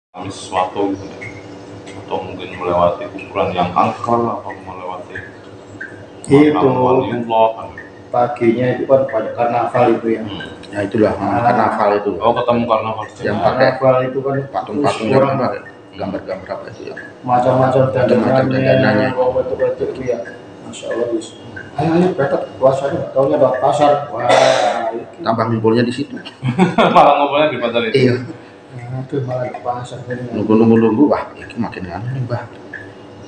sesuatu gitu ya. Atau mungkin melewati kuburan yang angker atau melewati itu waliullah. paginya itu kan pada karnaval itu ya. Ya itulah karnaval itu. Oh, ketemu karnaval yang pakai karnaval itu kan patung-patung gambar-gambar apa itu ya, macam-macam dandanannya betul-betul itu ya. Masya Allah bis. Ayo berangkat puasanya, tahunya ada pasar. Wah, tambah ngumpulnya di situ. Malah ngobrolnya di pasar itu. Iya. Itu malah di pasar. Nunggu, wah ini makin aneh nih bah.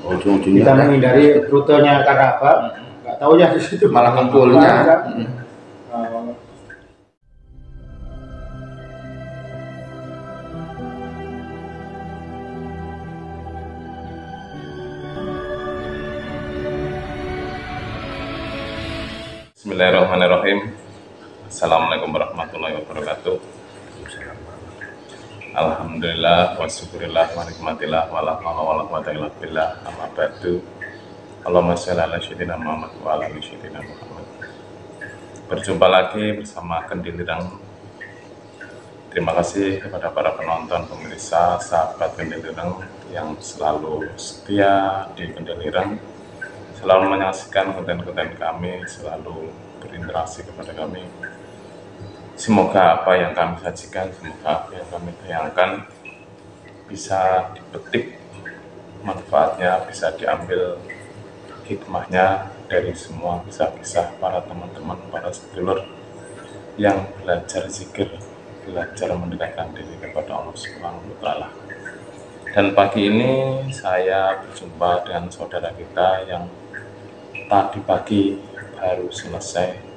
Ujung-ujungnya kita menghindari rutenya karena apa? Nggak tahu ya di situ. malah ngumpulnya. Bismillahirrahmanirrahim. Assalamualaikum warahmatullahi wabarakatuh. Alhamdulillah wa syukurillah wa nikmatillah wa la haula wa la quwwata illa billah. Amma ba'du. Allahumma shalli ala sayyidina Muhammad wa ala ali sayyidina Muhammad. Berjumpa lagi bersama Kendil Ireng. Terima kasih kepada para penonton, pemirsa, sahabat Kendil Ireng yang selalu setia di Kendil Ireng, selalu menyaksikan konten-konten kami, selalu berinteraksi kepada kami. Semoga apa yang kami sajikan, semoga apa yang kami tayangkan bisa dipetik manfaatnya, bisa diambil hikmahnya dari semua kisah-kisah para teman-teman, para sedulur yang belajar zikir, belajar mendekatkan diri kepada Allah Subhanahu wa Ta'ala. Dan pagi ini saya berjumpa dengan saudara kita yang tadi pagi baru selesai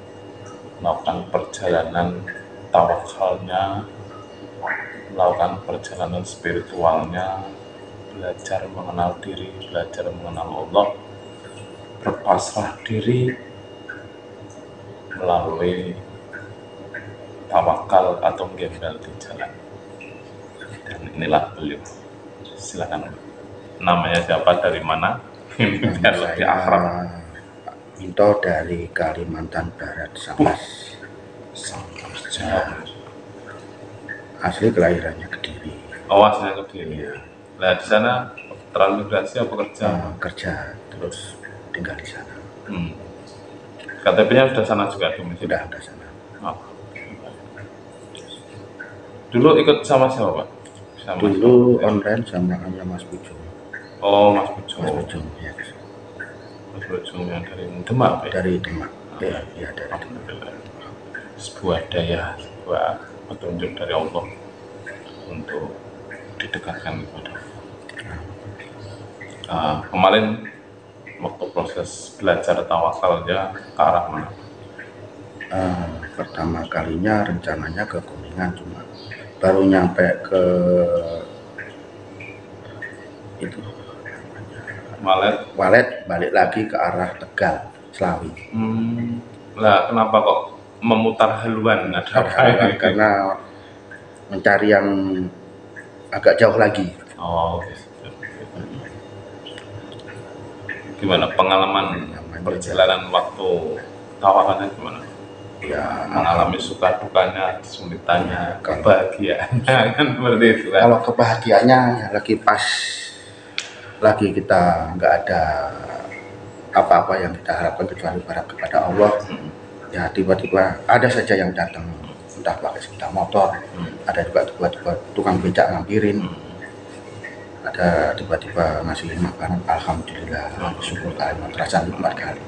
melakukan perjalanan tawakalnya, melakukan perjalanan spiritualnya, belajar mengenal diri, belajar mengenal Allah, berpasrah diri melalui tawakal atau gembel di jalan. Dan inilah beliau. Silakan. Namanya siapa, dari mana? Ini biar lebih akrab. Minto dari Kalimantan Barat, Sambas. Asli kelahirannya Kediri. Oh, aslinya Kediri. Nah, di sana transmigrasi apa kerja? Kerja, terus tinggal di sana. KTP-nya sudah sana juga, domisili? Sudah sana. Oh. Dulu ikut sama siapa, Pak? Sama dulu online sama Mas Bujung. Oh, Mas Bujung. Mas Bujung, ya. Mas Bujung yang dari Demak, ya? Dari Demak. Ya, dari Demak. Sebuah daya, sebuah petunjuk dari Allah untuk didekatkan kepada Allah. Kemarin waktu proses belajar tawakalnya ke arah mana? Pertama kalinya rencananya ke Kuningan, cuma baru nyampe ke itu Walet, balik lagi ke arah Tegal, Slawi. Lah, kenapa kok memutar haluan? Karena mencari yang agak jauh lagi. Oh, gimana pengalaman perjalanan waktu tawakalnya gimana? Ya, mengalami suka dukanya, kesulitannya, kebahagiaannya, kan seperti itu kan? Kalau kebahagiaannya ya lagi kita nggak ada apa-apa yang kita harapkan kecuali berharap kepada Allah. Ya tiba-tiba ada saja yang datang, entah pakai sepeda motor, ada juga tiba-tiba tukang becak ngampirin, ada tiba-tiba ngasih makanan, alhamdulillah, syukur kalimat, rasa nikmat kali.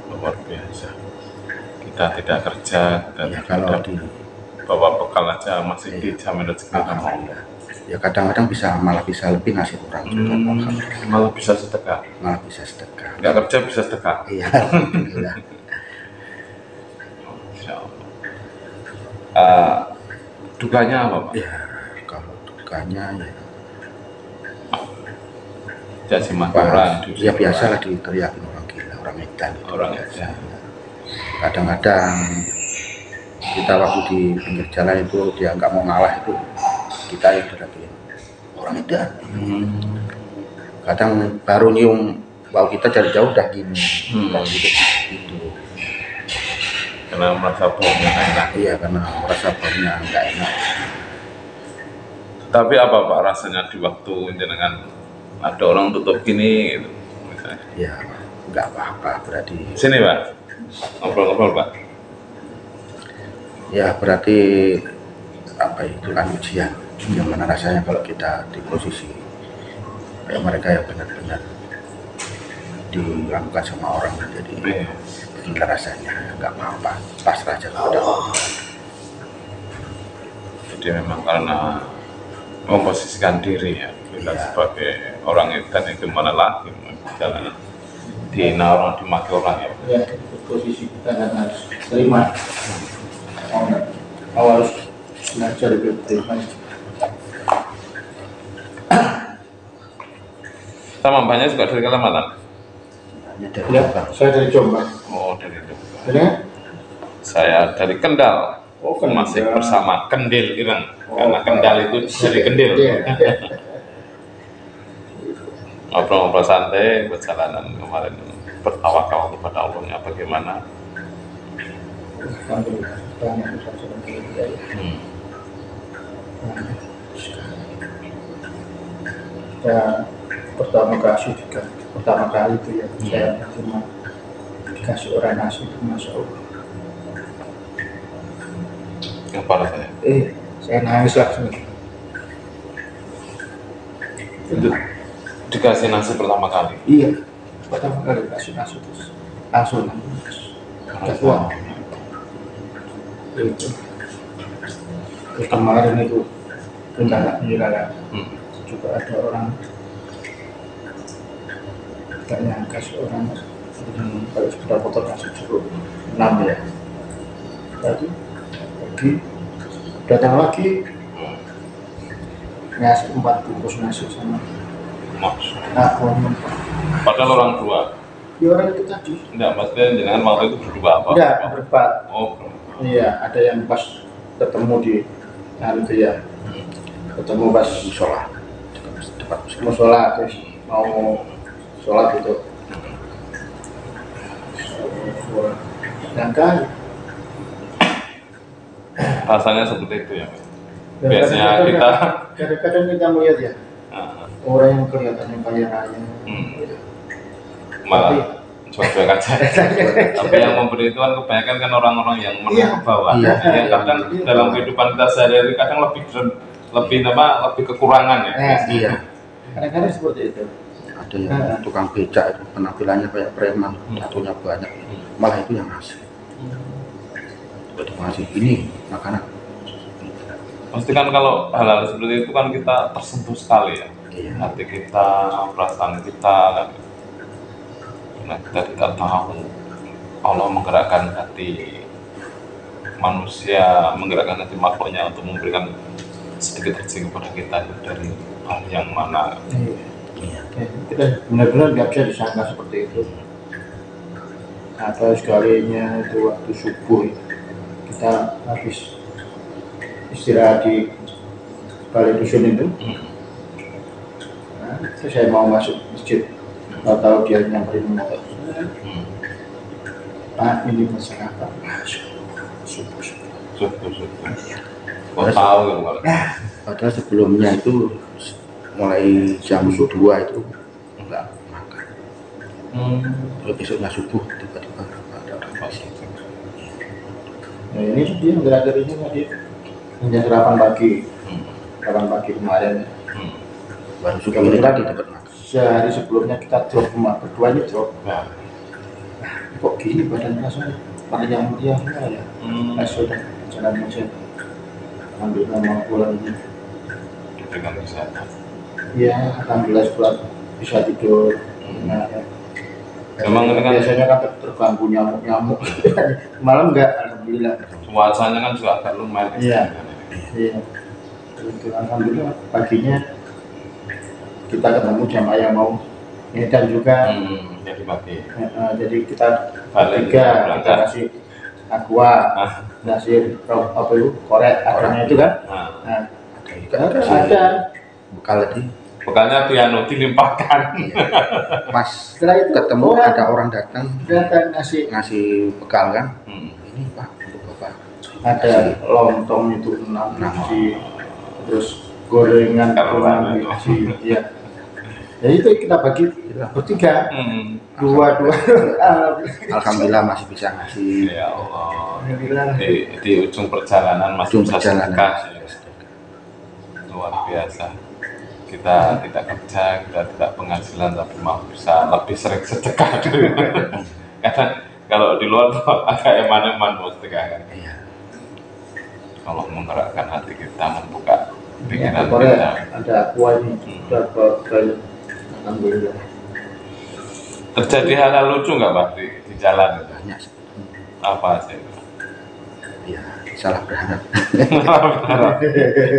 Luar biasa. Kita tidak kerja, ya, kalau di bawa bekal aja masih dijamin rezeki sama Allah. Ya kadang-kadang malah bisa lebih ngasih kurang juga. Malah bisa sedekah. Nggak kerja bisa sedekah. Iya, alhamdulillah. Dukanya apa, Pak? Ya kalau dukanya ya caci maki, ya biasalah diteriakin orang gila, orang edan. Orang edan. Kadang-kadang kita waktu di pinggir jalan itu dia nggak mau ngalah, itu kita yang teriakin orang edan. Kadang baru nyium bau kita dari jauh udah gini, gitu. Karena merasa baunya nggak enak. Iya, karena merasa baunya nggak enak. Tapi apa Pak rasanya di waktu jenengan ada orang tutup gini gitu, misalnya. Ya nggak apa-apa, berarti Sini Pak, ngobrol-ngobrol Pak. ya berarti apa itu kan ujian. Gimana rasanya kalau kita di posisi kayak mereka yang benar-benar dilakukan sama orang, jadi Iya. gimana rasanya, nggak apa-apa, pasrah aja kepada Allah. Jadi memang karena memposisikan diri ya, kita Iya. sebagai orang edan itu mana lagi jalan dihina orang, dimaki orang ya. Ya, itu posisi kita kan harus terima. Mau harus belajar itu terima. Sama banyak juga dari Kalimantan. Hanya dari Ya, Jombang. saya dari Jombang. Oh dari Jogja. Jadi, Saya dari Kendal. oh kan Masih bersama Kendil Ireng, Oh, karena Kendal itu dari Kendil. Iya. Ngobrol-ngobrol santai, perjalanan kemarin bertawakal kepada Allahnya bagaimana. Alhamdulillah, banyak usaha seperti itu ya. Hmm. Ya, pertama kali itu ya, saya cuma dikasih orang nasi itu Masya Allah. Apa rasanya? Saya nangis langsung. Itu dikasih nasi pertama kali. Iya, pertama kali dikasih nasi terus langsung nangis. Gak kuat. Itu. Terus kemarin itu pindah Hmm. juga ada orang gak nyangka seorang kalau sepeda motor ngasih jeruk 6 ya. Tadi lagi datang lagi ngasih 4 bungkus nasi sama Mas. aku. Padahal orang dua. Ya orang itu tadi Enggak, maksudnya jangan waktu itu berdua apa? enggak berempat. Oh, Iya, ada yang pas ketemu di itu ya, ketemu pas Musola, tempat musola. mau sholat terus mau sholat gitu. Sedangkan rasanya seperti itu ya. Biasanya kita kadang-kadang kita melihat ya Nah, orang yang kelihatannya kaya raya, malah cuek-cuek aja. Tapi yang memberi itu kan kebanyakan kan orang-orang yang menengah Iya. ke bawah. Iya. Yang kadang dalam kehidupan kita sehari-hari kadang lebih kekurangan ya. Iya, kadang-kadang seperti itu. ada yang tukang becak itu penampilannya kayak preman, tatonya banyak, malah itu yang ngasih. Itu ngasih ini makanan. Pasti kan kalau hal-hal seperti itu kan kita tersentuh sekali ya. Iya. Hati kita, perasaan kita kan. Nah, kita tidak tahu Allah menggerakkan hati manusia, menggerakkan hati makhluknya untuk memberikan sedikit rezeki kepada kita itu dari hal yang mana. Iya. Kita benar-benar nggak bisa disangka seperti itu. Atau sekalinya itu waktu subuh kita habis istirahat di balik dusun itu. Nah, itu saya mau masuk masjid, nggak tahu dia nyamperin motor. Pak, ini pesan apa? Subuh. Kok tahu kan Pak? Padahal sebelumnya itu mulai jam 2 itu enggak makan. Lalu besoknya subuh tiba-tiba ada orang masuk. Nah, ini dia gerak-gerak ini tadi hanya sarapan pagi kemarin. Baru subuh ini tadi dapat makan. Sehari sebelumnya kita drop rumah berdua ini drop. Nah, Kok gini badan rasanya panjang dia ya? Sudah jalan aja. Alhamdulillah mau pulang ini. diberikan kesehatan. Ya, alhamdulillah pulang bisa tidur. Nah, ya. Memang ini kan biasanya kan terganggu nyamuk. Malam enggak, alhamdulillah. cuacanya kan juga agak lumayan. Iya. Iya. Itu alhamdulillah paginya kita ketemu jamaah yang mau ngedan juga. Jadi pagi. Jadi kita Balik, bertiga kita berangkat. kasih aqua, nasi apa itu korek adanya itu kan. Nah, ada. Bekal tadi Bekalnya piano dilimpahkan. pas Setelah itu ketemu ada orang datang datang nasi, ngasih bekal kan. Ini Pak untuk Bapak. ada lontong itu 6 nasi, terus gorengan Kalau kurang itu. biji, ya. Ya itu kita bagi bertiga, dua. Alhamdulillah masih bisa ngasih. Ya Allah. Alhamdulillah. Di ujung perjalanan masih Ujung bisa perjalanan. sedekah sih. Luar biasa. Kita tidak kerja, kita tidak penghasilan, tapi mau bisa lebih sering sedekah dulu. Kadang kalau di luar tuh agak eman-eman mau sedekah kan. Iya. Kalau menggerakkan hati kita, membuka Ya, pikiran Korea kita. ada aqua ini, sudah banyak. Alhamdulillah. Terjadi hal-hal lucu nggak Pak di jalan? Banyak. Apa sih? Iya, salah berharap.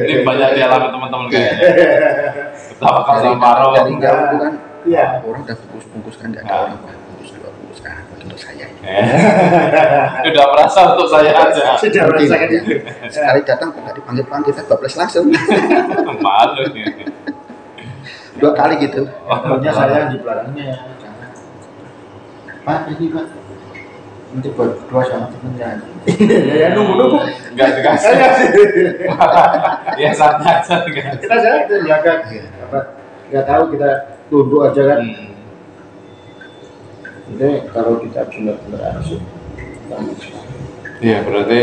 Ini banyak dialami teman-teman kayaknya. Betapa kalau marah. Dari jauh itu kan, Iya. orang udah bungkus kan nggak ada Nah. orang bungkus dua bungkus kan untuk saya. Sudah merasa untuk saya aja. Sudah merasakan itu. Sekali datang nggak dipanggil-panggil, saya bablas langsung. Malu nih. 2 kali gitu. Pokoknya saya di belakangnya ya. Jangan. Pak ini Pak. Nanti berdua sama temennya. Ya nunggu. Nggak dikasih. Ya santai aja. Kita saya itu ya kan. Apa? Nggak tahu kita tunduk aja kan. Jadi kalau kita benar-benar asik. Iya berarti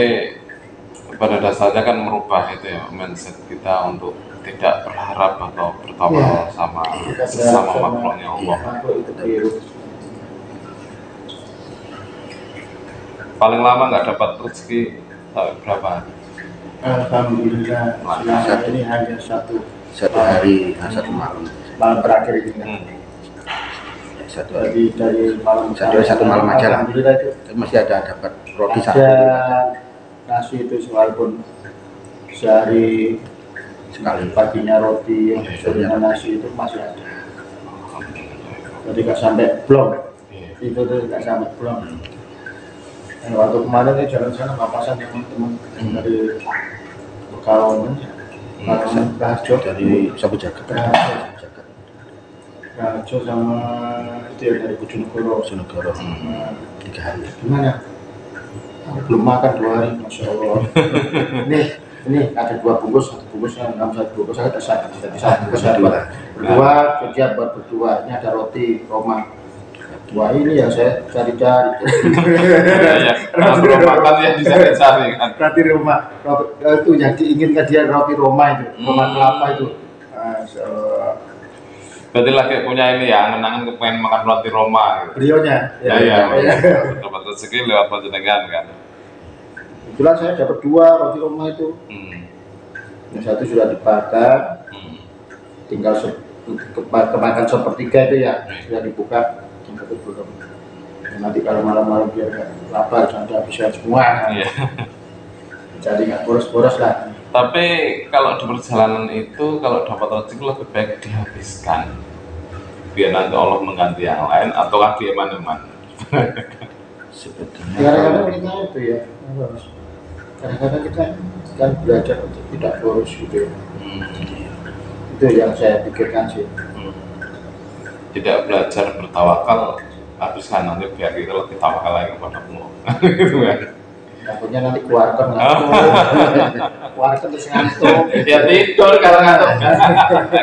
pada dasarnya kan merubah itu ya mindset kita untuk tidak berharap atau bertawakal sama sesama makhluknya Allah. Makhluk itu biru. Paling lama nggak dapat rezeki berapa? Alhamdulillah. Selama ini hanya satu 1 hari, 1 malam. malam terakhir ini. Satu hari. Dari malam Satu malam aja lah. Alhamdulillah itu Masih ada dapat roti satu. ada nasi itu walaupun sehari Sekali. paginya roti, sorenya nasi itu masih ada. Jadi nggak sampai blong. Itu tuh nggak sampai blong. Waktu kemarin ini jalan sana papasan teman-teman yang dari Pekalongan, Rajo Dari Sabu Jagat. Rajo sama itu ya dari Bojonegoro. Bojonegoro. 3 hari. Gimana? Aku belum makan 2 hari, masya Allah. ini ada 2 bungkus, 1 bungkusnya 6, 1 bungkus ada satu bungkus buat berdua, kerja buat berdua. Ini ada roti Roma. Wah ini yang saya cari-cari. Ya, roti makan yang dicari-cari kan. Roti Roma, itu yang diinginkan dia roti Roma itu, Roma kelapa itu. Masya Allah. Berarti lagi punya ini ya, angen-angen kepengen makan roti Roma gitu. Beliaunya. Ya, dapat rezeki lewat panjenengan kan. Kebetulan saya dapat 2 roti Roma itu. Yang satu sudah dibakar, tinggal kemakan sepertiga itu ya, sudah dibuka. Yang satu belum. Nanti kalau malam-malam biar nggak lapar, sampai habiskan semua. Iya. Jadi nggak boros-boros lah. Tapi kalau di perjalanan itu kalau dapat rezeki lebih baik dihabiskan biar nanti Allah mengganti yang lain atau lagi eman-eman. Sebetulnya Kadang-kadang kita itu ya, kadang-kadang kita kan belajar untuk tidak boros gitu. Itu yang saya pikirkan sih. Tidak belajar bertawakal, habiskan nanti biar kita lebih tawakal lagi kepada Allah. Gitu kan. Takutnya nanti keluarkan ngantuk, keluarkan terus ngantuk. Ya tidur kalau ngantuk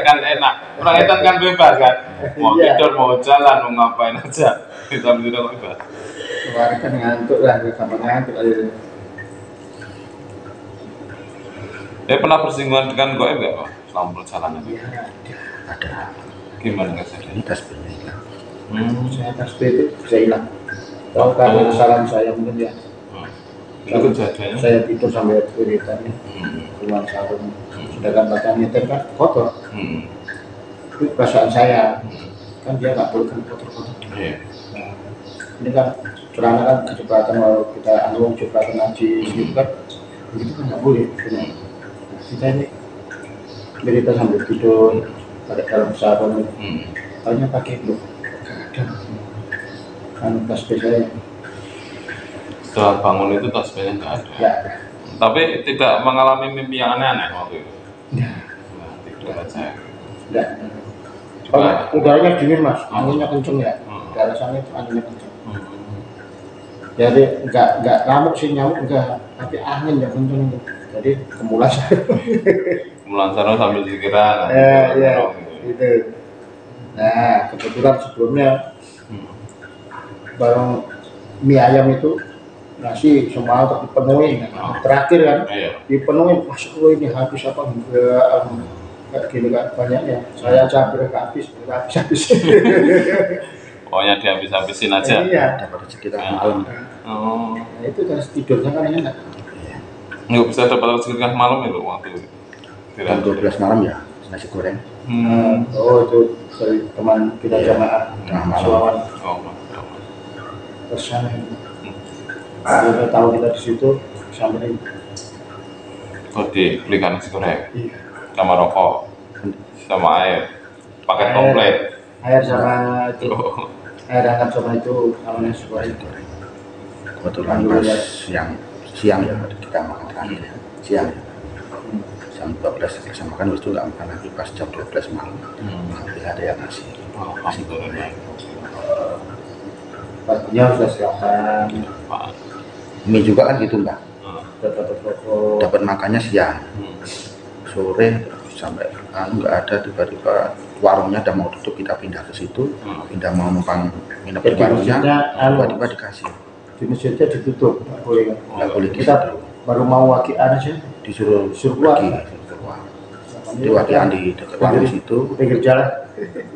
kan enak. Orang itu kan bebas kan. Mau Iya. tidur, mau jalan, mau ngapain aja. Kita tidur bebas. Keluarkan ngantuk lah, gampang ngantuk aja. Pernah bersinggungan dengan goib nggak Pak? Selama perjalanan? Iya, ada Gimana kesannya? ini tasbihnya hilang. saya tasbih itu bisa hilang. Tahu karena kesalahan saya mungkin ya. Itu kejadiannya? Saya tidur sampai wiritannya, keluar sarung. Sedangkan baca nyetir kan kotor. Itu perasaan saya. Kan dia nggak boleh kan kotor-kotor. Iya. Nah, ini kan celana kan kecepatan kalau kita anu kecepatan najis gitu kan, begitu kan nggak boleh. Nah, kita ini berita sambil tidur pada dalam sarung, hanya pakai blok, nggak ada. Kan tasbih saya Setelah bangun itu tasbihnya nggak ada. nggak ada. Tapi tidak mengalami mimpi yang aneh-aneh waktu itu. Nggak. Nah, tidur aja. Nggak. Oh, udaranya dingin mas, anginnya kenceng ya. Daerah sana itu anginnya kenceng. Jadi nggak ngamuk sih nyamuk enggak, tapi angin yang kenceng itu. jadi kemulas. Mulan sarung sambil zikiran. Iya, itu. Nah, kebetulan sebelumnya bareng mie ayam itu nasi semua untuk dipenuhi. Nah, terakhir kan Iya. dipenuhi, masuk lo ini habis apa enggak, kayak gini kan banyaknya. Saya aja hampir nggak habis. Pokoknya dihabis-habisin aja. Iya. dapat rezeki tengah malam. Oh, Nah, itu kan tidurnya kan enak. nggak bisa dapat rezeki tengah malam itu waktu Jam 12 malam ya nasi goreng. Oh, itu dari teman kita Iya. jamaah Tengah malam. Sulawan Oh, mantap. bersama. Udah tahu kita di situ sampai Oh, dibelikan nasi goreng iya. sama rokok sama air paket komplit. Air sama itu, Oh, air hangat sama itu sama nasi goreng. Kebetulan pas siang ya kita makan terakhir ya. Siang jam 12 selesai makan, terus itu nggak makan lagi pas jam 12 malam. Alhamdulillah ada yang ngasih. alhamdulillah. Paginya sudah siapkan, Pak. Mie juga kan gitu mbak, dapat rokok. dapat makannya siang, sore sampai nggak ada, tiba-tiba warungnya udah mau tutup, kita pindah ke situ, pindah mau numpang nginep di Jadi warungnya, maksudnya, tiba-tiba dikasih, di masjidnya ditutup, nggak boleh kan? nggak boleh di Kita situ, baru mau wakian aja, disuruh keluar. pergi, disuruh keluar. Di wakian di dekat warung situ, pinggir jalan.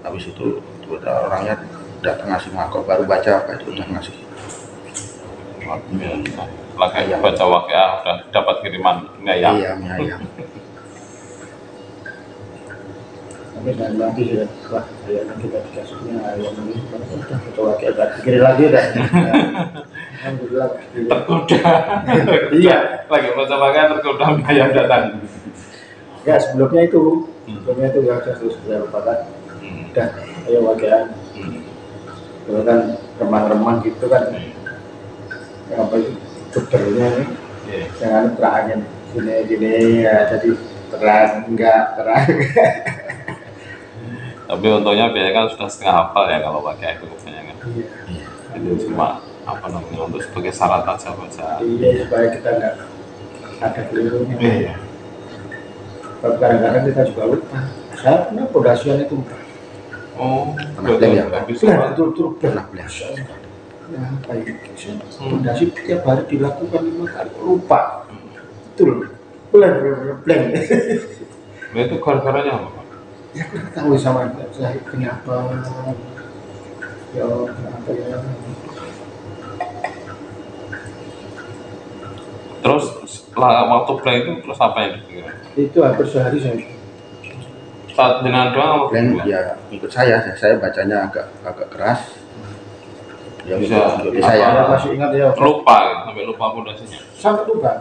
habis itu orangnya datang ngasih mangkok, baru baca apa itu udah ngasih. Lagi baca waqiah udah dapat kiriman mie ayam. Iya, mie ayam. Tapi dan nanti sudah wah kayaknya kita dikasihnya ayam ini udah kita wakian pikirin lagi dah. Alhamdulillah. Tergoda. Iya. Lagi baca waqiah tergoda mie ayam datang. Ya sebelumnya itu ya terus saya lupakan. Udah ayo wakian. Itu kan remang-remang gitu kan. Apa itu dokternya ini jangan terangin gini ya, jadi terang enggak terang. Tapi untungnya biasanya kan sudah setengah hafal ya kalau waqiah itu kebanyakan. Iya. Itu cuma apa namanya untuk sebagai syarat aja baca. Iya supaya kita enggak ada kelirunya. Iya. Kadang-kadang kita juga lupa. Saya pernah pondasian itu. Oh, Pernah blank ya? habis Betul Pernah beli. Ya, baik. Pondasi tiap hari dilakukan 5 kali lupa. Betul. Blank. Nah, itu gara-garanya apa? Ya kurang tahu sama saya kenapa. Ya kenapa ya. Terus waktu play itu terus apa yang dipikirkan? Itu hampir sehari saya. Saat dengan doang apa Blank berdua? ya ikut saya bacanya agak keras. Ya Bisa. ikut Saya saya. masih ingat ya. Lupa gitu, sampai lupa pondasinya. Sampai lupa.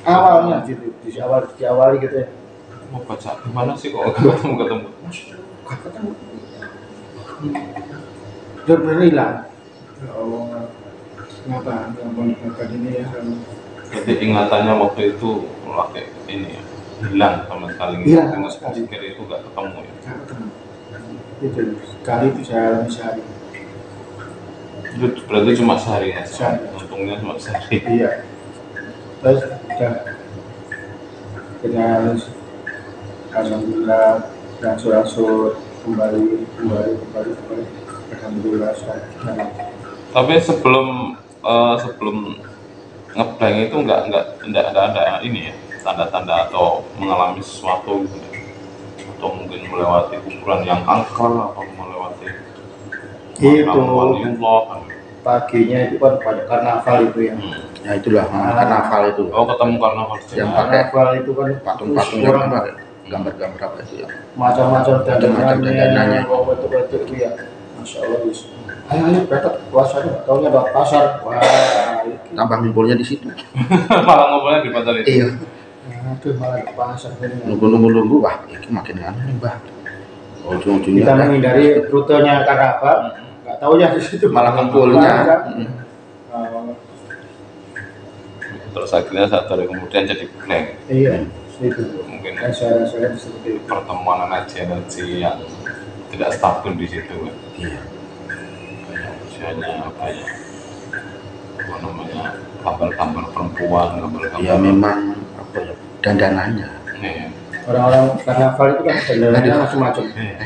Awalnya gitu, diawali gitu ya. Mau baca gimana sih kok ketemu? Gak ketemu. Udah berhilang. Ya Allah. Kenapa ini ya? Jadi ingatannya waktu itu pakai ini ya, hilang sama sekali. Hilang sama Ingat sekali. zikir itu gak ketemu ya. Gak ketemu. Itu sekali itu saya alami sehari. Itu berarti cuma sehari ya. Sehari. Untungnya cuma sehari. Iya. Terus udah kita harus alhamdulillah rangsur-rangsur kembali. Alhamdulillah sekarang. Tapi sebelum ngeblank itu nggak ada ini ya, tanda-tanda atau mengalami sesuatu gitu ya? Atau mungkin melewati kuburan yang angker atau melewati Itu waliullah kan. paginya itu kan banyak karnaval itu ya. Ya itulah karnaval itu. Oh, ketemu karnaval Yang juga. pakai Karnaval itu kan patung-patung terus yang pakai gambar-gambar apa itu ya. macam-macam dandanannya. dandanannya, betul-betul itu ya. Masya Allah bis. Ayo berangkat puasanya, taunya ada pasar. Wah, itu. Tambah ngumpulnya di situ. Malah ngobrolnya di pasar itu. Iya. Aduh malah ke pasar ini. Nunggu, wah ini makin aneh nih mbak. Ujung-ujungnya Kita kan menghindari rutenya karnaval, nggak tahu ya di situ. malah ngumpulnya. Terus akhirnya saat dari kemudian jadi blank. Iya, itu. Mungkin Dan saya seperti itu. pertemuan energi yang tidak stabil di situ kan. Iya. Usianya apa ya? Apa namanya? Gambar-gambar perempuan, gambar-gambar. Ya memang apa ya, dandanannya. Iya. Orang-orang karnaval itu kan dandanannya macam-macam.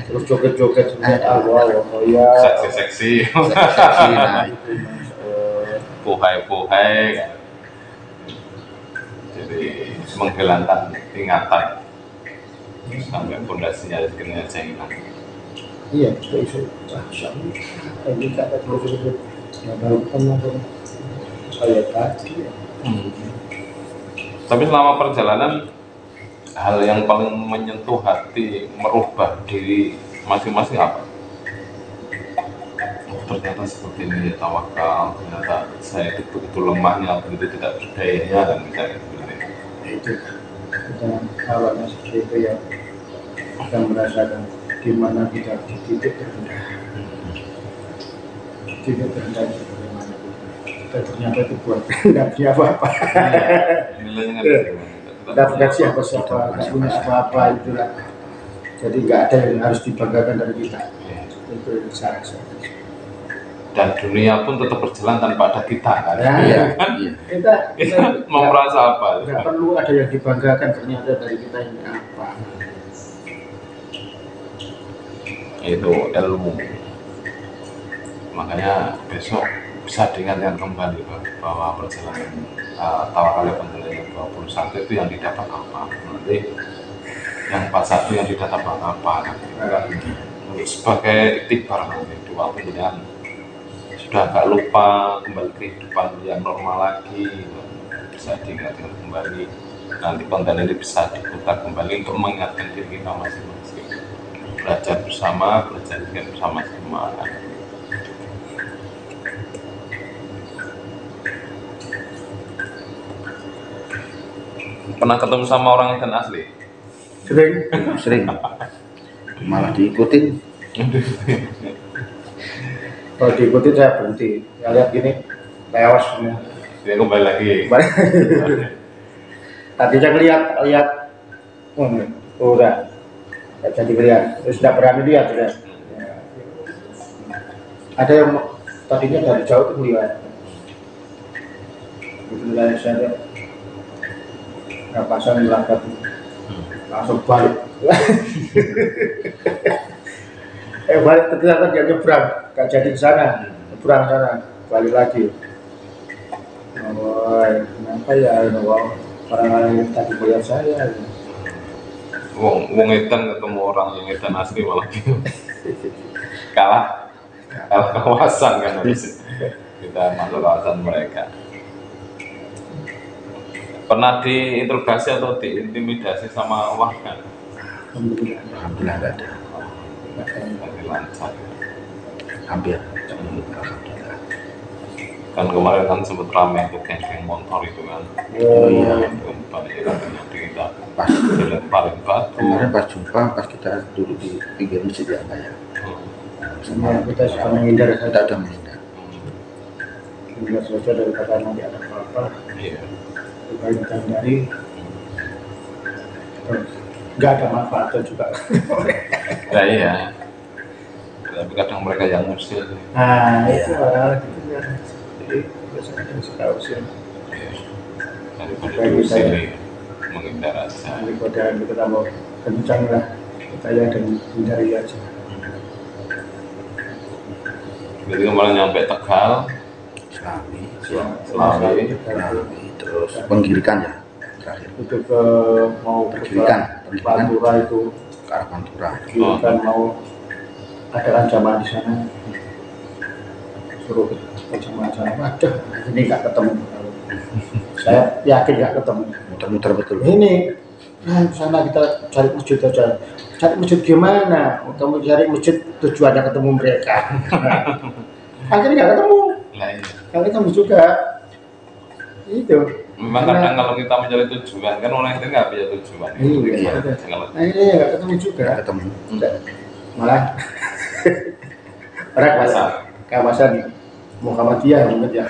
Terus joget-joget lihat awal, oh ya. Seksi-seksi, Seksi, nah, Itu Mas. puhai-puhai kan. Jadi menghilangkan ingatan sampai pondasinya akhirnya hilang. Iya, itu. Wah, syami. Ini kata terus-terus. Ya baru kan kayak tadi. Tapi selama perjalanan, hal yang paling menyentuh hati, merubah diri masing-masing apa? Oh, ternyata seperti ini, tawakal, ternyata saya itu begitu lemahnya, begitu tidak berdayanya, dan misalnya seperti ini. Itu kita awalnya seperti itu ya, kita merasakan di mana kita di titik terendah, titik terendah itu bagaimana kita ternyata itu buat tidak punya apa-apa, Nilainya kan gitu. tidak punya siapa-siapa, tidak punya apa-apa itulah. Jadi nggak ada yang harus dibanggakan dari kita. Iya. Itu yang saya rasa. Dan dunia pun tetap berjalan tanpa ada kita kan? Ya, Iya, Kan? iya. Kita Mau merasa apa? nggak perlu ada yang dibanggakan ternyata dari kita ini apa. Itu ilmu. Makanya besok bisa diingatkan kembali bahwa perjalanan tawakal yang 21 itu yang didapat apa, nanti yang 41 yang didapat apa kan? Sebagai iktibar nanti di waktu yang sudah agak lupa, kembali kehidupan yang normal lagi, bisa diingatkan kembali. Nanti konten ini bisa diputar kembali untuk mengingatkan diri kita masing-masing, belajar bersama, belajar bersama-sama kan? Pernah ketemu sama orang dan asli? Sering malah diikutin. Kalau diikuti saya berhenti. Ya lihat gini, lewas semua. Dia kembali lagi. Tadinya lihat, udah, nggak jadi lihat. Terus tidak berani lihat sudah. Ya. Ada yang tadinya dari jauh tuh lihat. Begitu saya lihat, nggak pasang belakang, langsung balik. Balik ternyata dia nyebrang, nggak jadi ke sana, nyebrang sana, balik lagi. Oh, kenapa ya? Orang-orang yang tadi melihat saya. Wong edan ketemu orang yang edan asli malah kalah kawasan kan harus kita masuk kawasan mereka. Pernah diinterogasi atau diintimidasi sama warga? Alhamdulillah nggak ada. Lagi lancar. Hampir. Alhamdulillah. Kan kemarin kan sempat ramai itu geng-geng motor itu kan. Oh iya. Itu balik lagi kita Pas paling batu. kemarin pas jumpa, pas kita duduk di pinggir masjid ya Pak ya. Semua kita suka menghindar Kita saja. ada menghindar. Menghindar saja daripada nanti ada apa-apa. Iya. Supaya kita hindari. Terus nggak ada manfaatnya juga. Ya iya. Tapi kadang mereka yang ngusir. Nah, Iya. itu orang itu ya. Jadi biasanya suka usia. Iya. Daripada diusir, menghindar aja. Daripada kita mau kencang lah, kita ya dan hindari aja. Jadi kemarin nyampe Tegal, Selami, Selami. terus penggirikan ya terakhir. Itu ke mau Penggirikan, Pantura itu, ke arah Pantura. kan mau ada ancaman di sana. Suruh ke jamaah sana, waduh, ini nggak ketemu. Saya yakin nggak ketemu. Muter-muter betul. Ini di sana kita cari masjid aja. Cari masjid gimana? Kamu cari masjid tujuannya ketemu mereka. Akhirnya nggak ketemu. Nah, iya. Nggak ketemu juga. Itu. Memang kadang kalau kita mencari tujuan kan orang itu nggak punya tujuan. Iya. Kalau Akhirnya nggak ketemu juga. Nggak ketemu. Malah orang kawasan Muhammadiyah mungkin ya.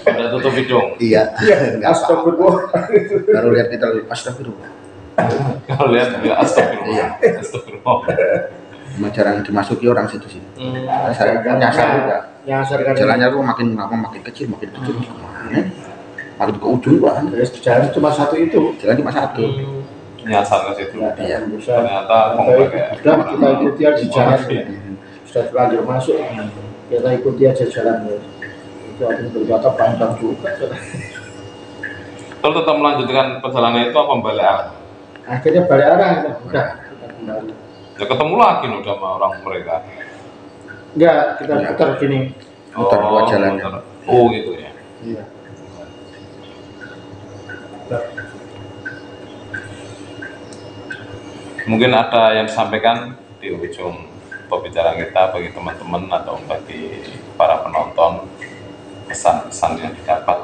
Sudah tutup hidung. Iya. Nggak apa-apa. Astagfirullah. Baru lihat kita astagfirullah. Kalau lihat ya astagfirullah. Iya. Astagfirullah. Jarang dimasuki orang situ sih. Saya kan nyasar juga. nyasar kan. Jalannya tuh makin lama makin kecil kemana? Makin ke ujung kan. Terus jalan cuma satu itu. Jalan cuma satu. Nyasar ke situ. Ya, Iya. bisa. Ternyata Sampai pakai udah kita ikuti aja jalan. Iya. Sudah terlanjur masuk, kita ikuti aja jalan ya. Itu artinya berkata panjang juga. Kalau tetap melanjutkan perjalanan itu apa balik arah? Akhirnya balik arah, udah kita kembali. Ya ketemu lagi loh sama orang mereka. Enggak, kita Iya. putar gini. Muter dua jalan. muter. Oh gitu ya. Iya. Putar. Mungkin ada yang disampaikan di ujung pembicaraan kita bagi teman-teman atau bagi para penonton, pesan-pesan yang didapat,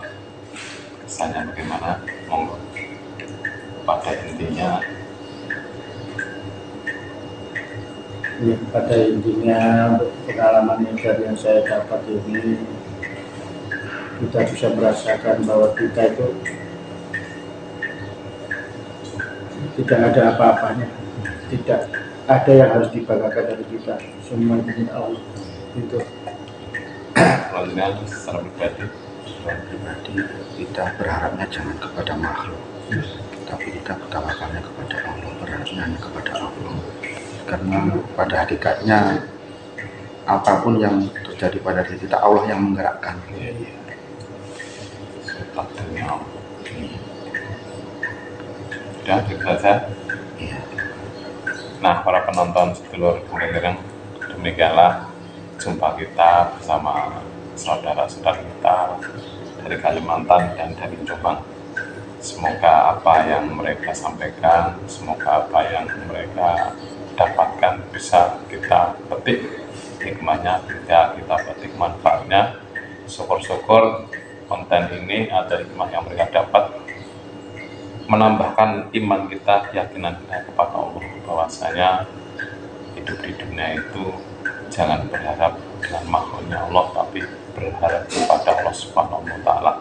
kesannya bagaimana? Monggo. Pada intinya, Ya, pada intinya pengalaman yang saya dapat ini, kita bisa merasakan bahwa kita itu tidak ada apa-apanya, tidak ada yang harus dibanggakan dari kita, semua itu Allah. Itu selanjutnya secara pribadi, Kita berharapnya jangan kepada makhluk, tapi kita bertawakalnya kepada Allah, berharapnya hanya kepada Allah. Karena pada hakikatnya apapun yang terjadi pada diri kita, Allah yang menggerakkan. takdirnya Allah. Sudah, gitu saja. Iya. Nah, para penonton sedulur kemudian demikianlah jumpa kita bersama saudara-saudara kita dari Kalimantan dan dari Jombang. Semoga apa yang mereka sampaikan, semoga apa yang mereka dapatkan bisa kita petik hikmahnya, bisa kita petik manfaatnya. Syukur-syukur konten ini atau hikmah yang mereka dapat menambahkan iman kita, keyakinan kita kepada Allah bahwasanya hidup di dunia itu jangan berharap dengan makhluknya Allah, tapi berharap kepada Allah Subhanahu wa Ta'ala,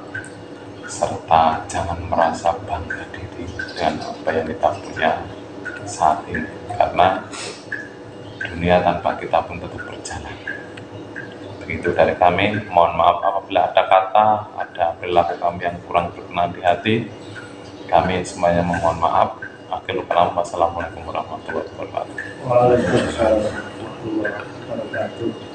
serta jangan merasa bangga diri dengan apa yang kita punya saat ini, karena dunia tanpa kita pun tetap berjalan. Begitu dari kami, mohon maaf apabila ada kata, ada perilaku kami yang kurang berkenan di hati. Kami semuanya memohon maaf. Akhirul kalam, wassalamualaikum warahmatullahi wabarakatuh. Waalaikumsalam warahmatullahi wabarakatuh.